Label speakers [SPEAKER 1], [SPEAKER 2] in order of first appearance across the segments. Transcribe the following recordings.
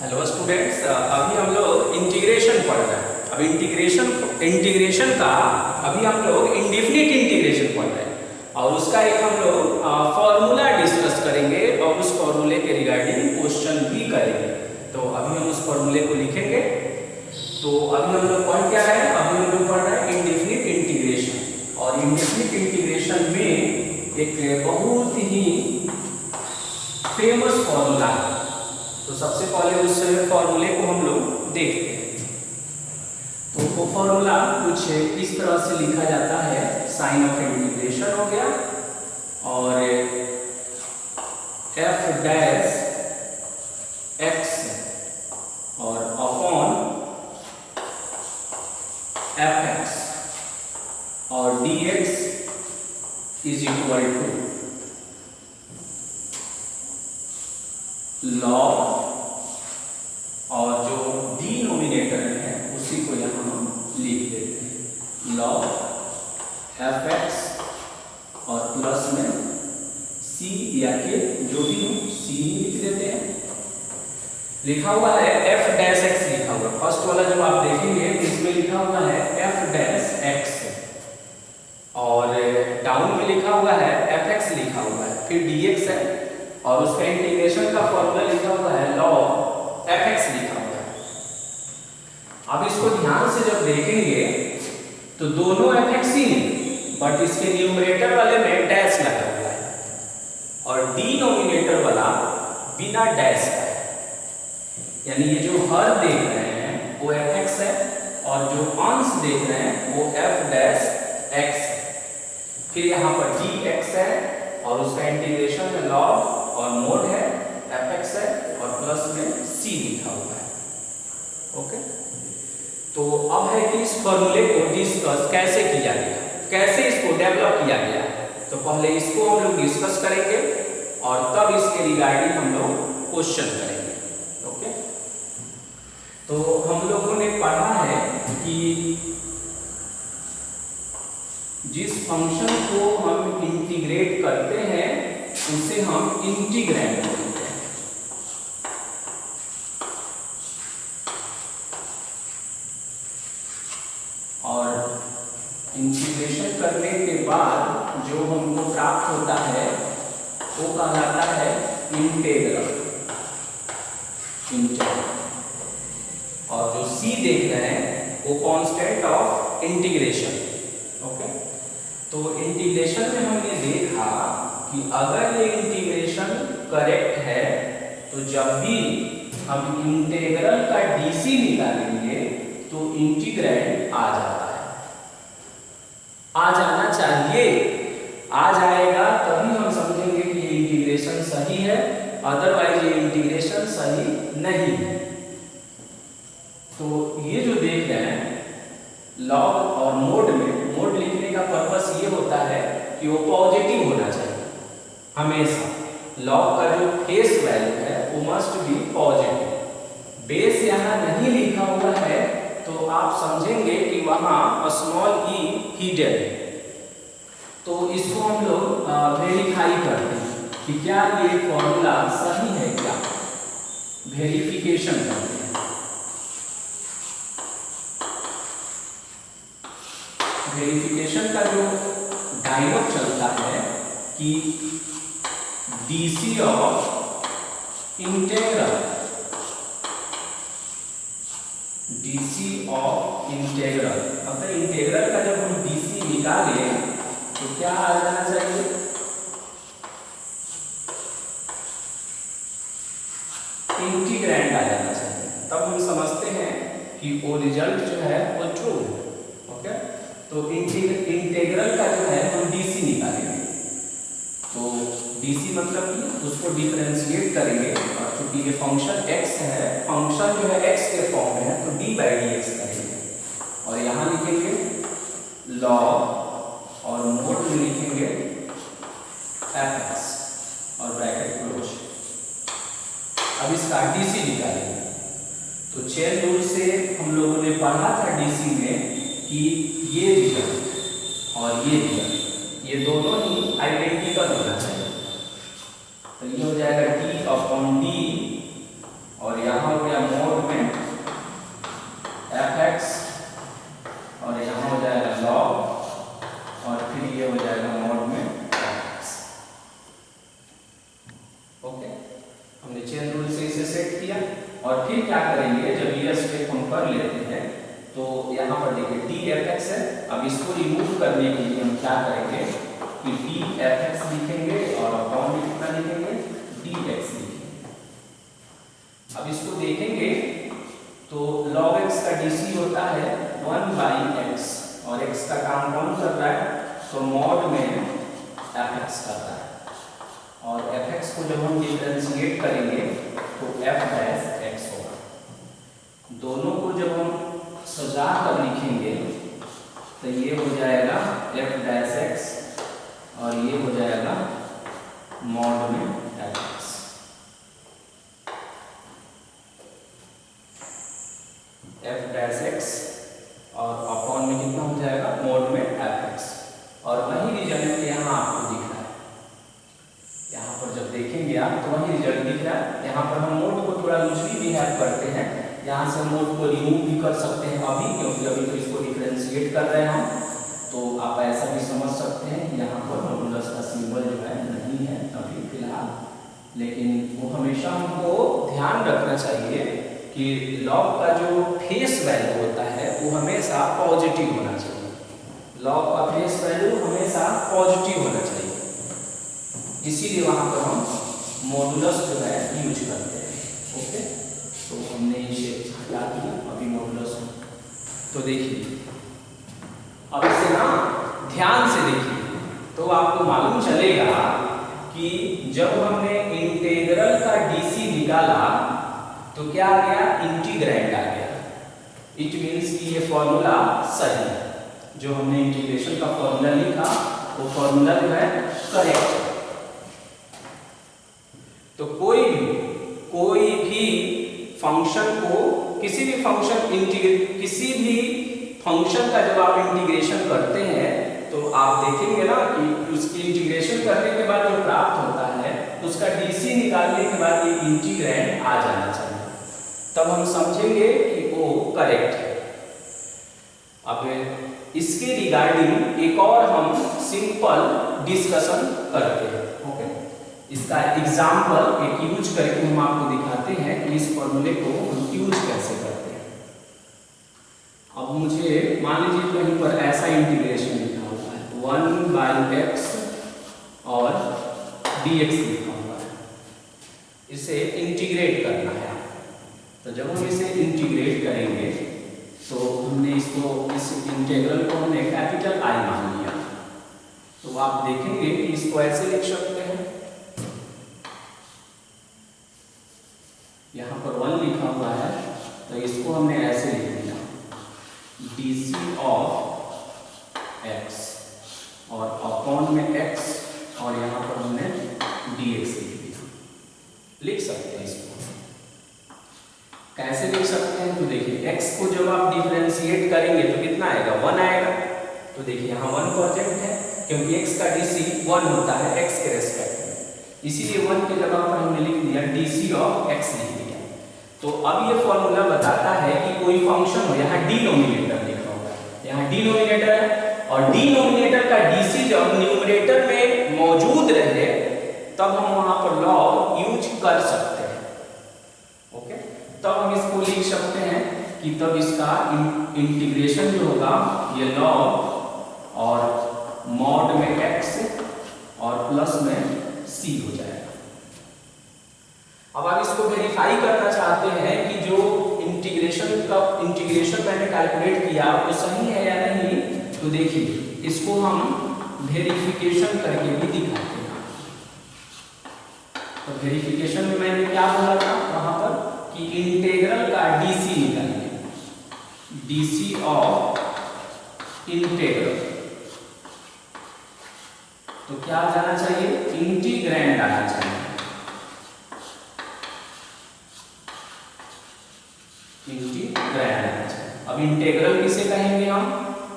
[SPEAKER 1] Hello students, अभी हम लोग इंटीग्रेशन पढ़ रहे हैं। अब इंटीग्रेशन का अभी हम लोग इंडेफिनिट इंटीग्रेशन पढ़ रहे हैं और उसका एक हम लोग फॉर्मूला डिस्कस करेंगे और उस फॉर्मूले के रिगार्डिंग क्वेश्चन भी करेंगे। तो अभी हम उस फॉर्मूले को लिखेंगे। तो अभी हम लोग पढ़ क्या रहे हैं? अभी हम लोग पढ़ रहे हैं इंडेफिनिट इंटीग्रेशन। और इंडेफिनिट इंटीग्रेशन में एक बहुत ही फेमस फॉर्मूला है। तो सबसे पहले उस फॉर्मूले को हम लोग देखते हैं। तो वो फॉर्मूला कुछ इस तरह से लिखा जाता है, साइन ऑफ इंटीग्रेशन हो गया और एफ डैश एक्स और अपॉन एफ एक्स और D X is equal to log और जो डिनोमिनेटर है उसी को यहाँ हम लिख देते हैं, लॉग एफ एक्स और प्लस में सी या के जो भी हो सी ही लिख देते हैं। लिखा हुआ है एफ डैश एक्स लिखा हुआ है। फर्स्ट वाला जब आप देखेंगे इसमें लिखा हुआ है एफ डैश एक्स और डाउन में लिखा हुआ है एफ एक्स लिखा हुआ है, फिर डी एक्स है और उसका इंटीग्रेशन का फॉर्मूला लिखा हुआ है लॉग एफ एक्स लिखा हुआ है। अब इसको ध्यान से जब देखेंगे तो दोनों एफ एक्स ही हैं, बट इसके न्यूमरेटर वाले में डैश लगा हुआ है और डिनोमिनेटर वाला बिना डैश का है। यानी ये जो हर देख रहे हैं वो एफ एक्स है और जो अंश देख रहे हैं वो एफ डैश एक्स है। फिर यहाँ पर डी एक्स है और उसका इंटीग्रेशन में लॉग और मोड है एफ एक्स है और प्लस में सी लिखा हुआ है। ओके, तो अब है कि इस फॉर्मूले को डिस्कस कैसे किया गया, कैसे इसको डेवलप किया गया। तो पहले इसको हम लोग डिस्कस करेंगे और तब इसके रिगार्डिंग हम लोग क्वेश्चन करेंगे। ओके, तो हम लोगों ने पढ़ा है कि जिस फंक्शन को हम इंटीग्रेट करते हैं उसे हम इंटीग्रैंड बोलते हैं। और इंटीग्रेशन करने के बाद जो हमको प्राप्त होता है वो कहलाता है इंटीग्रल। और जो सी देख रहे हैं वो कांस्टेंट ऑफ इंटीग्रेशन। ओके, तो इंटीग्रेशन में हमने देखा कि अगर ये इंटीग्रेशन करेक्ट है तो जब भी हम इंटीग्रल का डीसी निकालेंगे तो इंटीग्रैंड आ जाता है, आ जाना चाहिए। आ जाएगा तभी हम समझेंगे कि ये इंटीग्रेशन सही है, अदरवाइज ये इंटीग्रेशन सही नहीं है। तो ये जो देख रहे हैं लॉग और मोड में, मोड लिखने का पर्पस ये होता है कि वो पॉजिटिव होना चाहिए हमेशा। लॉग का जो फेस वैल्यू है वो मस्ट बी पॉजिटिव। बेस यहाँ नहीं लिखा हुआ है तो आप समझेंगे कि वहाँ स्मॉल ई हिडन है। तो इसको हम लोग वेरीफाई करते हैं कि क्या ये फॉर्मूला सही है, क्या वेरिफिकेशन करते हैं। वेरिफिकेशन का जो डायलॉग चलता है कि DC of integral, DC of integral मतलब इंटीग्रल का जब हम डीसी निकालें तो क्या आ जाना चाहिए, इंटीग्रैंड आ जाना चाहिए। तब हम समझते हैं कि वो रिजल्ट जो है वो ट्रू है। ओके, तो इंटीग्रल का जो है हम डीसी निकालेंगे। तो डीसी मतलब कि उसको डिफरेंशिएट करेंगे और चूंकि ये फंक्शन x है, फंक्शन जो है x के फॉर्म में है तो d बाई डी एक्स करेंगे और यहाँ लिखेंगे लॉग और मोड में लिखेंगे एफ एक्स और ब्रैकेट क्लोज। अब इसका डीसी निकालेंगे। तो चेन रूल से हम लोगों ने पढ़ा था डीसी में कि ये रिजल्ट और ये रिजल्ट ये दोनों ही आइडेंटिकल होना चाहिए। तो ये हो जाएगा d अपॉन d और यहाँ हो गया और फिर क्या करेंगे, जब ये स्टेप हम कर लेते हैं तो यहाँ पर देखिए dfx है। अब इसको रिमूव करने के लिए हम क्या करेंगे कि dfx लिखेंगे और अपॉन में कितना लिखेंगे, dx लिखेंगे। अब इसको देखेंगे तो log x का dc होता है 1/x और x का काम कौन कर रहा है, तो मॉड में fx कर रहा है। और fx को जब हम डिफरेंशिएट करेंगे तो f डैश x होगा। दोनों को जब हम सजा कर लिखेंगे तो ये हो जाएगा f डैश x और ये हो जाएगा मॉड में fx। f डैश x और अपॉन में कितना हो जाएगा, मॉड में fx। और वही रिजल्ट यहाँ आपको दिख रहा है, यहाँ पर जब देखेंगे आप तो वही रिजल्ट दिख रहा है। यहाँ पर हम मोड को थोड़ा लूजली बिहेव करते हैं, यहाँ से मोड को रिमूव भी कर सकते हैं अभी, क्योंकि अभी तो इसको डिफरेंशिएट कर रहे हैं हम। तो आप ऐसा भी समझ सकते हैं यहाँ पर मॉडुलस का सिंबल जो है नहीं है अभी फिलहाल, लेकिन वो हमेशा हमको ध्यान रखना चाहिए कि लॉग का जो फेस वैल्यू होता है वो हमेशा पॉजिटिव होना चाहिए। लॉग का फेस वैल्यू हमेशा पॉजिटिव होना चाहिए, इसीलिए वहां पर हम मॉडुलस जो है यूज करते हैं। ओके, तो हमने इसे हटा दिया, अभी मॉडुलस। तो देखिए अब इसे ना ध्यान से देखिए तो आपको मालूम चलेगा कि जब हमने इंटीग्रल का डीसी निकाला तो क्या आ गया, इंटीग्रैंड आ गया। इट मीन्स कि ये फॉर्मूला सही है, जो हमने इंटीग्रेशन का फॉर्मूला लिखा वो फॉर्मूला जो है करेक्ट है। तो कोई भी फंक्शन को, किसी भी फंक्शन का जब आप इंटीग्रेशन करते हैं तो आप देखेंगे ना कि उसकी इंटीग्रेशन करने के बाद जो प्राप्त होता है उसका डीसी निकालने के बाद ये इंटीग्रैंड आ जाना चाहिए, तब हम समझेंगे कि वो करेक्ट है। अब इसके रिगार्डिंग एक और हम सिंपल डिस्कशन करते हैं। ओके, इसका एग्जाम्पल एक यूज करके हम आपको दिखाते हैं कि इस फॉर्मूले को हम यूज कैसे करते हैं। अब मुझे मान लीजिए कहीं पर ऐसा इंटीग्रेशन लिखा हुआ है 1/x और dx लिखा हुआ है, इसे इंटीग्रेट करना है। तो जब हम इसे इंटीग्रेट करेंगे तो हमने इसको, इस इंटीग्रल को हमने कैपिटल I मान लिया, तो आप देखेंगे कि इसको ऐसे लिख सकते हैं, यहाँ पर 1 लिखा हुआ है तो इसको हमने ऐसे लिख दिया dc ऑफ x और अपॉन में x और यहाँ पर हमने dx लिख दिया। लिख सकते हैं इसको, कैसे लिख सकते हैं, तो देखिए x को जब आप डिफरेंशिएट करेंगे तो कितना आएगा, 1 आएगा। तो देखिए यहाँ 1 परसेंट है क्योंकि x का dc 1 होता है x के रेस्पेक्ट में, इसीलिए 1 की जगह पर हमने लिख दिया dc ऑफ x लिख दिया। तो अब ये फॉर्मूला बताता है कि कोई फंक्शन हो, यहाँ डिनोमिनेटर लिखा होगा, यहाँ डिनोमिनेटर है और डिनोमिनेटर का डीसी जब न्यूमरेटर में मौजूद रहे तब हम वहां पर लॉग यूज कर सकते हैं। ओके, तब हम इसको लिख सकते हैं कि तब इसका इंटीग्रेशन जो होगा ये लॉग और मॉड में x और प्लस में c हो जाएगा। अब आप इसको वेरीफाई करना चाहते हैं कि जो इंटीग्रेशन मैंने कैलकुलेट किया वो सही है या नहीं, तो देखिए इसको हम वेरिफिकेशन करके भी दिखाते हैं। तो वेरिफिकेशन में मैंने क्या बोला था वहां पर कि इंटीग्रल का डीसी निकालिए, डीसी ऑफ इंटीग्रल, तो क्या आ जाना चाहिए, इंटीग्रैंड आना चाहिए, इंटीग्रैंड आना चाहिए। अब इंटीग्रल किसे कहेंगे हम,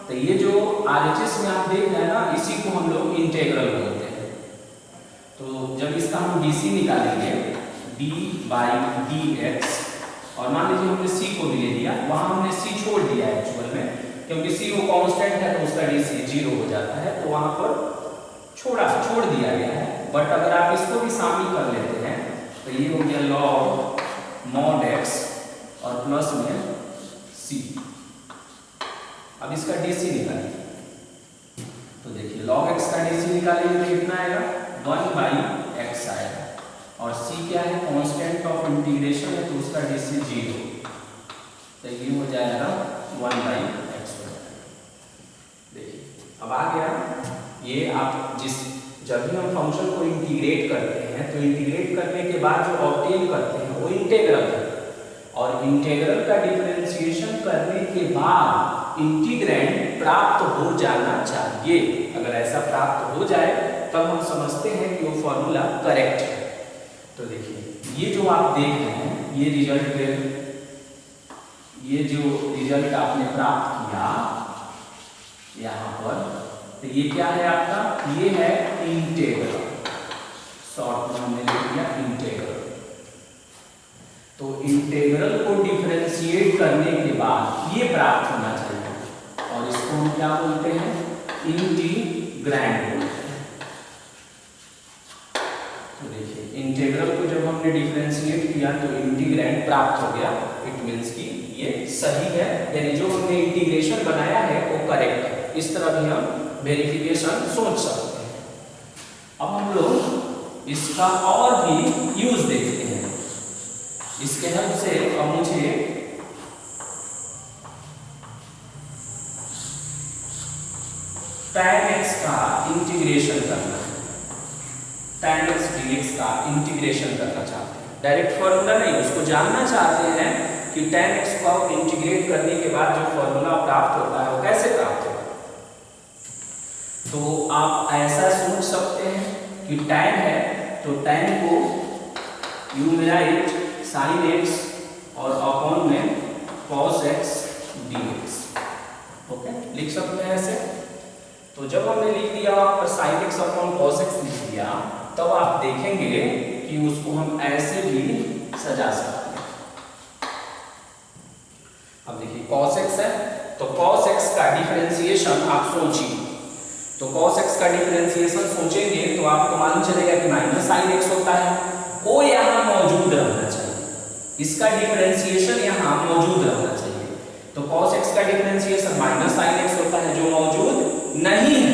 [SPEAKER 1] तो ये जो आरएचएस में आप देख रहे हैं ना, इसी को हम लोग इंटीग्रल बोलते हैं। तो जब इसका हम डीसी निकालेंगे d/dx और मान लीजिए हमने c को भी ले दिया, वहां हमने c छोड़ दिया एक्चुअल में, क्योंकि c वो कांस्टेंट है तो उसका डीसी 0 हो जाता है, तो वहां पर छोड़ दिया गया है। बट अगर आप इसको भी शामिल कर लेते हैं तो ये हो गया log mod x और प्लस में c। अब इसका DC निकालिए, तो देखिए log x का DC निकालेंगे तो कितना आएगा 1/x आएगा, और c क्या है कांस्टेंट ऑफ इंटीग्रेशन है तो उसका DC 0, तो ये हो जाएगा 1/x। देखिए अब आ गया ये, आप जब भी हम फंक्शन को इंटीग्रेट करते हैं तो इंटीग्रेट करने के बाद जो ऑब्टेन करते हैं वो इंटीग्रल है, और इंटीग्रल का डिफरेंशिएशन करने के बाद इंटीग्रैंड प्राप्त हो जाना चाहिए। अगर ऐसा प्राप्त हो जाए तब हम समझते हैं कि वो फॉर्मूला करेक्ट है। तो देखिए ये जो आप देख रहे हैं ये जो रिजल्ट आपने प्राप्त किया यहाँ पर, तो ये क्या है आपका, ये है इंटीग्रल, शॉर्ट में हमने लिख दिया इंटीग्रल। तो इंटीग्रल को डिफरेंशिएट करने के बाद ये प्राप्त होना चाहिए, और इसको हम क्या बोलते हैं, इंटीग्रैंड बोलते हैं। तो देखिए इंटीग्रल को जब हमने डिफरेंशिएट किया तो इंटीग्रैंड प्राप्त हो गया, इट मींस कि ये सही है, यानी जो हमने इंटीग्रेशन बनाया है वो करेक्ट है। इस तरह भी हम वेरिफिकेशन सोच सकते हैं। अब हम लोग इसका और भी यूज देखते हैं। इसके हेल्प से अब मुझे tan x का इंटीग्रेशन करना है, tan x dx का इंटीग्रेशन करना चाहते हैं। डायरेक्ट फॉर्मूला नहीं, उसको जानना चाहते हैं कि tan x को इंटीग्रेट करने के बाद जो फॉर्मूला प्राप्त होता है वो कैसे प्राप्त होता है। तो आप ऐसा सोच सकते हैं कि tan है तो tan को यू में राइट sin x और अपॉन में cos x dx, ओके लिख सकते हैं ऐसे। तो जब हमने लिख दिया sin x upon cos x लिख दिया, तब आप देखेंगे कि उसको हम ऐसे भी सजा सकते हैं। अब देखिए cos x है तो cos x का डिफरेंशिएशन आप सोचिए, तो cos x का डिफरेंशिएशन सोचेंगे तो आपको मालूम चलेगा कि माइनस sin x होता है, वो यहाँ मौजूद रहना चाहिए, इसका डिफरेंशिएशन यहाँ मौजूद रहना चाहिए। तो cos x का डिफरेंशिएशन माइनस sin x होता है जो मौजूद नहीं है,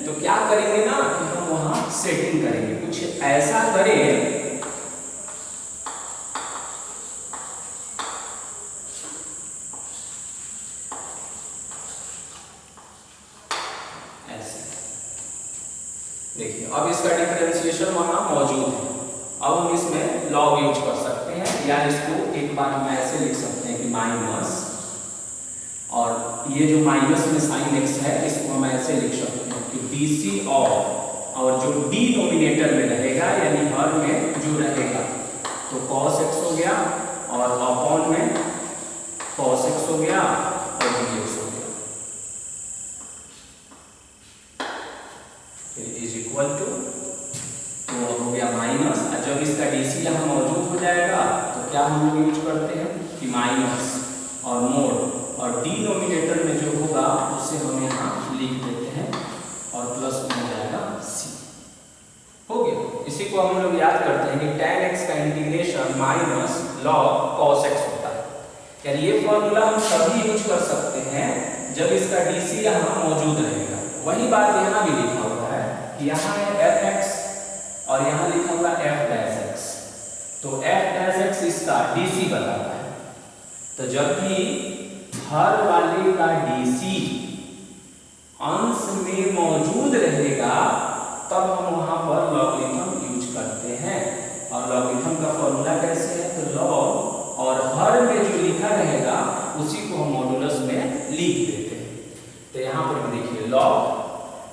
[SPEAKER 1] तो क्या करेंगे ना कि हम वहां सेटिंग करेंगे, कुछ ऐसा करें देखिए। अब इसका डिफरेंशिएशन वहां मौजूद है, अब हम इसमें लॉग यूज कर सकते हैं, या इसको एक बार हम ऐसे लिख सकते हैं कि माइनस, और ये जो माइनस में sin x है इसको हम ऐसे लिख सकते हैं कि dc और जो डिनोमिनेटर में रहेगा यानी हर में जो रहेगा तो cos x हो गया और अपॉन में cos x हो गया और dx हो गया, इज इक्वल टू, तो हो गया माइनस। जब इसका DC यहाँ मौजूद हो जाएगा तो क्या हम लोग यूज करते हैं कि माइनस और मोड, और डिनोमिनेटर में जो होगा उसे हम यहाँ लिख देते हैं और प्लस में हो जाएगा c, हो गया। इसी को हम लोग याद करते हैं कि tan x का integration minus log cos x होता है, यानी ये फॉर्मूला हम तभी यूज कर सकते हैं जब इसका DC यहाँ मौजूद रहेगा। वही बात यहाँ भी लिखा हुआ है कि यहाँ है fx और यहाँ लिखा हुआ f'(x), तो f'(x) इसका DC बताता है। तो जब भी हर वाले का DC अंश में मौजूद रहेगा तब हम वहां पर लॉगरिथम यूज करते हैं, और लॉगरिथम का फॉर्मूला कैसे है, तो लॉग और हर में जो लिखा रहेगा उसी को हम मॉडुलस में लिख देते हैं। तो यहाँ पर देखिए लॉग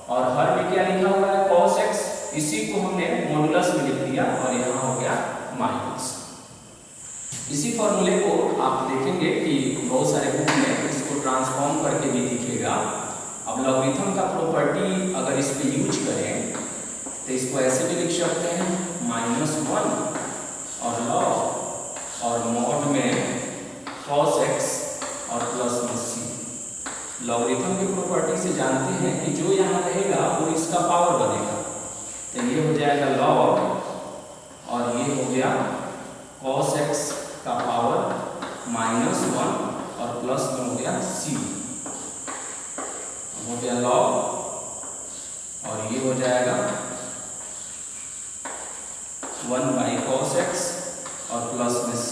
[SPEAKER 1] और हर में क्या लिखा हुआ है cos x, इसी को हमने मॉडुलस में लिख दिया और यहाँ हो गया माइनस। इसी फॉर्मूले को आप देखेंगे कि बहुत सारे बुक में इसको ट्रांसफॉर्म करके भी दिखेगा। अब लॉगरिथम का प्रॉपर्टी अगर इस पे यूज करें तो इसको ऐसे भी लिख सकते हैं -1 और लॉग और मॉड में cos x और प्लस में c। लॉगरिथम की प्रॉपर्टी से जानते हैं कि जो यहाँ रहेगा वो इसका पावर बनेगा, तो ये हो जाएगा लॉग और ये हो गया cos x का पावर -1 और प्लस में हो गया c, हो गया log, और ये हो जाएगा 1/cos x और प्लस में c,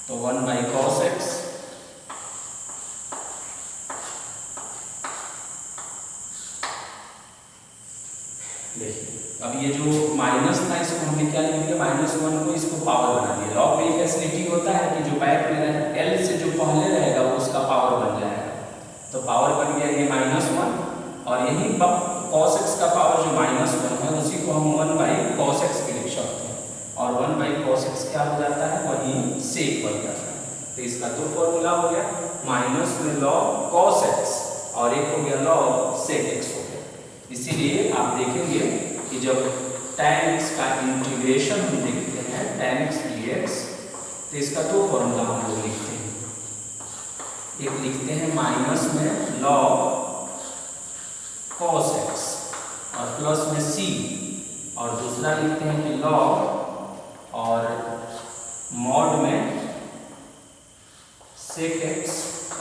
[SPEAKER 1] तो 1/cos x देखिए। अब ये जो माइनस था इसको हमने क्या लिख दिया, -1 को इसको पावर बना दिया। लॉग में एक फैसिलिटी होता है कि जो बैक में L से जो पहले रहेगा वो उसका पावर बन जाएगा, तो पावर बन गया ये -1, और यही cos x का पावर जो -1 है उसी को हम 1/cos x के लिख सकते हैं, और 1/cos x क्या हो जाता है, वही sec बन जाता है। तो इसका दो फॉर्मूला हो गया, माइनस में log cos x और एक हो गया log sec x हो गया। इसीलिए आप देखेंगे कि जब tan x का इंटीग्रेशन हम देखते हैं tan x dx, तो इसका दो फॉर्मूला हम लोग लिखते हैं, एक लिखते हैं माइनस में log cos x और प्लस में c, और दूसरा लिखते हैं कि log और मॉड में sec x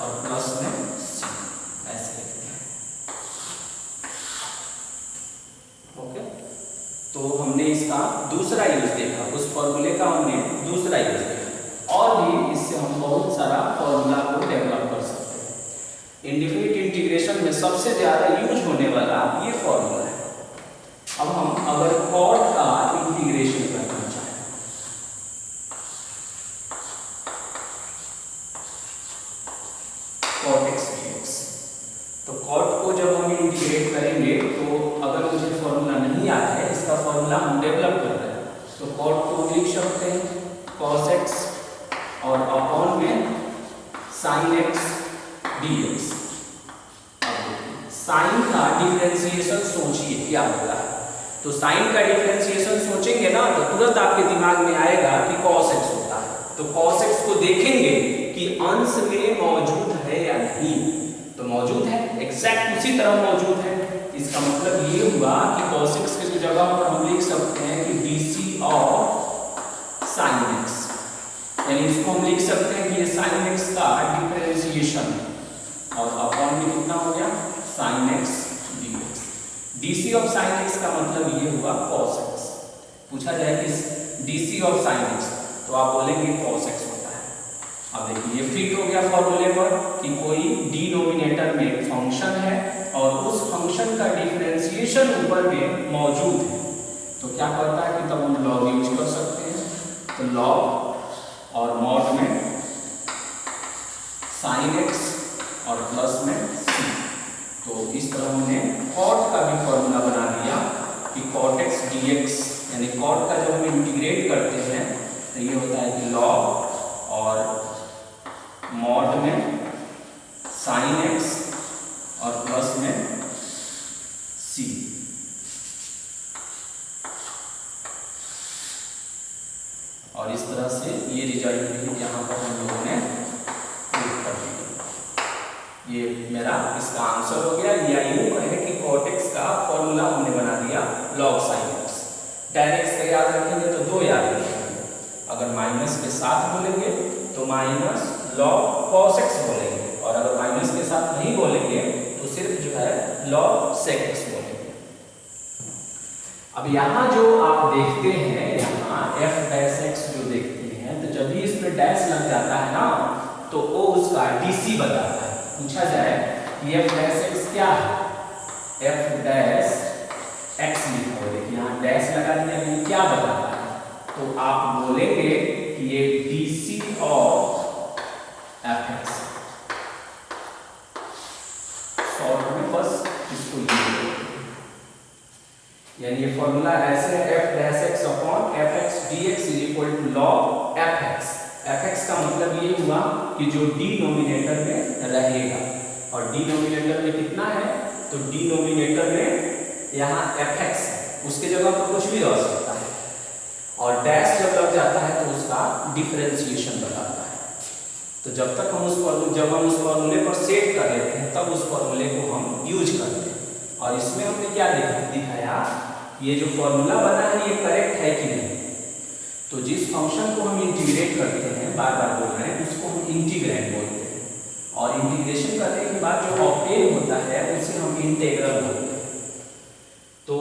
[SPEAKER 1] और प्लस में c, ऐसे लिखते हैं। ओके, तो हमने इसका दूसरा यूज देखा, उस फॉर्मूले का हमने दूसरा यूज देखा, और भी इससे हम बहुत सारा फॉर्मूला को डेवलप कर सकते हैं। इंडेफिनिट इंटीग्रेशन में सबसे ज्यादा यूज होने वाला ये फॉर्मूला है। अब हम अगर कॉट का इंटीग्रेशन करना चाहें, cot x dx, तो cot को जब हम इंटीग्रेट करेंगे तो अगर मुझे फॉर्मूला नहीं आता है, इसका फॉर्मूला हम डेवलप कर रहे हैं, तो cot को लिख सकते हैं cos x और अपॉन में sin x dx। साइन का डिफरेंशिएशन सोचिए क्या होता है, तो साइन का डिफरेंशिएशन सोचेंगे ना तो तुरंत आपके दिमाग में आएगा कि cos x होता है, तो cos x को देखेंगे कि अंश में मौजूद है या नहीं, तो मौजूद है, एग्जैक्ट उसी तरह मौजूद है। इसका मतलब ये हुआ कि cos x की जगह पर हम लिख सकते हैं कि dc ऑफ sin x, यानी इसको हम लिख सकते हैं कि ये sin x का डिफरेंशिएशन है, और अपॉन में कितना हो गया sin x dx। dc of sin x का मतलब ये हुआ cos x। पूछा जाए कि dc ऑफ sin x, तो आप बोलेंगे cos x होता है। अब देखिए ये फिट हो गया फॉर्मूले पर कि कोई डिनोमिनेटर में फंक्शन है और उस फंक्शन का डिफरेंशिएशन ऊपर में मौजूद है, तो क्या करता है कि तब हम लॉग यूज कर सकते हैं, तो लॉग और मॉड में sin x और प्लस में c, तो इस तरह हमने cot का भी फॉर्मूला बना दिया कि cot x dx, यानी cot का जब हम इंटीग्रेट करते हैं तो ये होता है कि log और मॉड में sin x और प्लस में c। और इस तरह से ये रिजल्ट भी यहाँ पर हम लोगों ने प्रूव कर दिया। ये मेरा इसका आंसर हो गया, या यूं कहें कि cot x का फॉर्मूला हमने बना दिया log sin x। tan x का याद रखेंगे तो दो याद रखेंगे, अगर माइनस के साथ बोलेंगे तो माइनस log cos x बोलेंगे, और अगर माइनस के साथ नहीं बोलेंगे तो सिर्फ जो है log sec x बोलेंगे। अब यहाँ जो आप देखते हैं, यहाँ f डैश x जो देखते हैं, तो जब भी इसमें डैश लग जाता है ना तो वो उसका dc बताता है। पूछा जाए कि f डैश x क्या है, f डैश x लिखा हो, देखिए यहाँ डैश लगा दिया, यानी क्या बताता है, तो आप बोलेंगे कि ये dc ऑफ fx, शॉर्ट में बस इसको ये, यानी ये फॉर्मूला ऐसे है f dash x upon fx dx is equal to log fx। fx का मतलब ये हुआ कि जो डिनोमिनेटर में रहेगा, और डिनोमिनेटर में कितना है, तो डिनोमिनेटर में यहाँ fx है, उसके जगह पर कुछ भी रह सकता है, और डैश जब लग जाता है तो उसका डिफरेंशिएशन बताता है। तो जब तक हम उस फॉर्मूले पर सेट कर लेते हैं तब उस फॉर्मूले को हम यूज करते हैं। और इसमें हमने क्या दिखाया, ये जो फॉर्मूला बना है ये करेक्ट है कि नहीं, तो तो जिस फंक्शन को हम इंटीग्रेट करते हैं, बार बार बोल रहे हैं, उसको हम इंटीग्रैंड बोलते हैं। और इंटीग्रेशन करने के बाद जो ऑब्टेन होता है उसे हम इंटीग्रल बोलते हैं। तो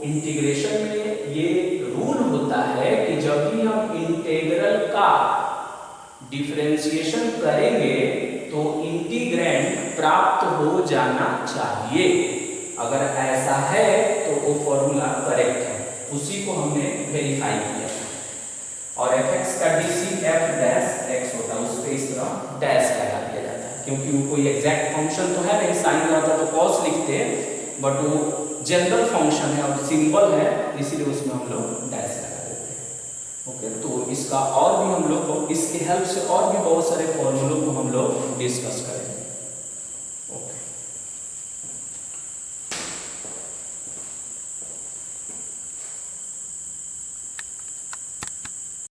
[SPEAKER 1] इंटीग्रेशन में ये रूल होता है कि जब भी हम इंटीग्रल का डिफरेंशिएशन करेंगे तो इंटीग्रैंड प्राप्त हो जाना चाहिए। अगर ऐसा है तो वो फॉर्मूला करेक्ट है, उसी को हमने वेरीफाई किया। और fx का dc f डैश x होता है, उस पे इस तरह डैश लगा दिया जाता है, क्योंकि वो कोई एग्जैक्ट फंक्शन तो है नहीं, साइन रहता तो cos लिखते, बट वो जनरल फंक्शन है और सिंबल है, इसीलिए उसमें हम लोग डैश लगा देते हैं। ओके, तो इसका और भी हम लोग इसके हेल्प से और भी बहुत सारे फॉर्मूलों को हम लोग डिस्कस करेंगे।